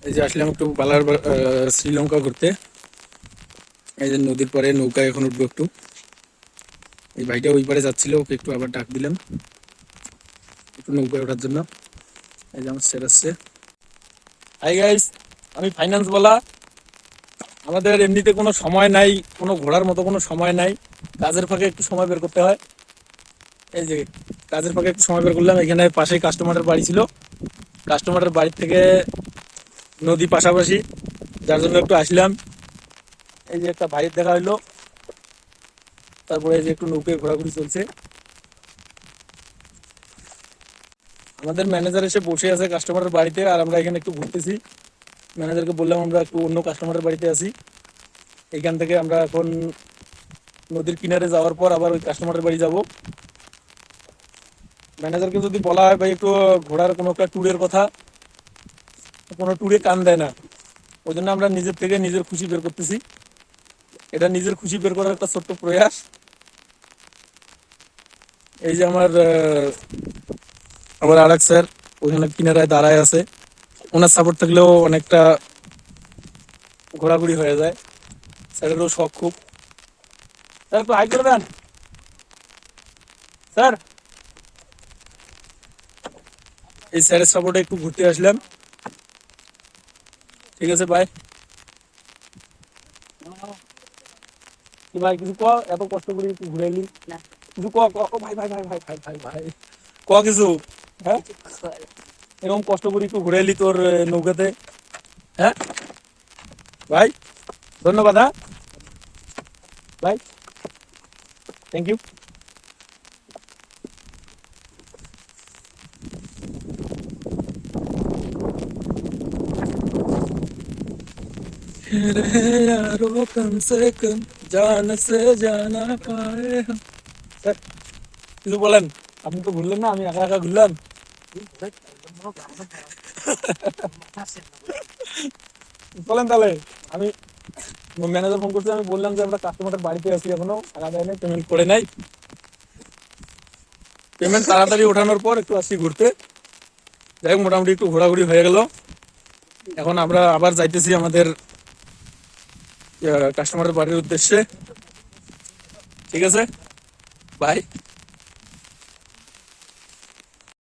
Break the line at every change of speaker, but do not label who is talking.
এই যে আসলাম একটু পালার শ্রীলঙ্কা ঘুরতে। এই যে নদীর পরে নৌকায় এখন উঠবো একটু। এই ভাইটা ওই পারে যাচ্ছিল, ওকে একটু আবার ডাক দিলাম একটু নৌকায় ওঠার জন্য। এই যে আমার স্যার আসছে। হাই গাইস, আমি ফাইন্যান্স বলা। আমাদের এমনিতে কোনো সময় নাই, কোনো ঘোরার মতো কোনো সময় নাই। কাজের ফাঁকে একটু সময় বের করতে হয়। এই যে কাজের ফাঁকে একটু সময় বের করলাম। এখানে পাশেই কাস্টমারের বাড়ি ছিল, কাস্টমারের বাড়ি থেকে নদী পাশাপাশি, যার জন্য একটু আসলাম। এই যে একটা ভাইয়ের দেখা হইলো, তারপরে এই যে একটু নৌকায় ঘোরাঘুরি চলছে। আমাদের ম্যানেজার এসে বসে আছে কাস্টমারের বাড়িতে, আর আমরা এখানে একটু ঘুরতেছি। ম্যানেজারকে বললাম আমরা একটু অন্য কাস্টমারের বাড়িতে আছি। এইখান থেকে আমরা এখন নদীর কিনারে যাওয়ার পর আবার ওই কাস্টমারের বাড়ি যাব। ম্যানেজারকে যদি বলা হয় ভাই একটু ঘোরার কোনো একটা ট্যুরের কথা, কোনো ট্যুরে কান দেয় না। ওই জন্য আমরা নিজের থেকে নিজের খুশি বের করতেছি। এটা নিজের খুশি বের করার একটা ছোট্ট প্রয়াস। এই যে আমার আরেক স্যার ওইখানে কিনারায় দাঁড়ায় আছে। ওনার সাপোর্ট থাকলেও অনেকটা ঘোরাঘুরি হয়ে যায়। স্যারেরও শখ খুব। স্যার একটু হাই করে দেন স্যার। এই স্যারের সাপোর্টে একটু ঘুরতে আসলাম। ঠিক আছে ভাই। কি ভাই কিছু ক, এত কষ্ট করে একটু ঘুরে এলি, কিছু ক ক ক, ভাই ভাই ভাই ভাই ভাই ভাই ভাই ক কিছু। হ্যাঁ, এরকম কষ্ট করে একটু ঘুরে এলি তোর নৌকাতে। হ্যাঁ ভাই, ধন্যবাদ। হ্যাঁ ভাই, থ্যাংক ইউ। यारो कम से कम जान से जाना पाए हम। স্যার, কিছু বলেন। আপনি তো ঘুরলেন না, আমি একা একা ঘুরলাম। বলেন তাহলে। আমি ম্যানেজার ফোন করতে, আমি বললাম যে আমরা কাস্টমারের বাড়িতে আছি, এখনো টাকা দেয় নাই, পেমেন্ট করে নাই। পেমেন্ট তাড়াতাড়ি ওঠানোর পর একটু আসছি ঘুরতে। যাই হোক, মোটামুটি একটু ঘোরাঘুরি হয়ে গেল। এখন আমরা আবার যাইতেছি আমাদের কাস্টমারের বাড়ির উদ্দেশ্যে। ঠিক আছে, বাই।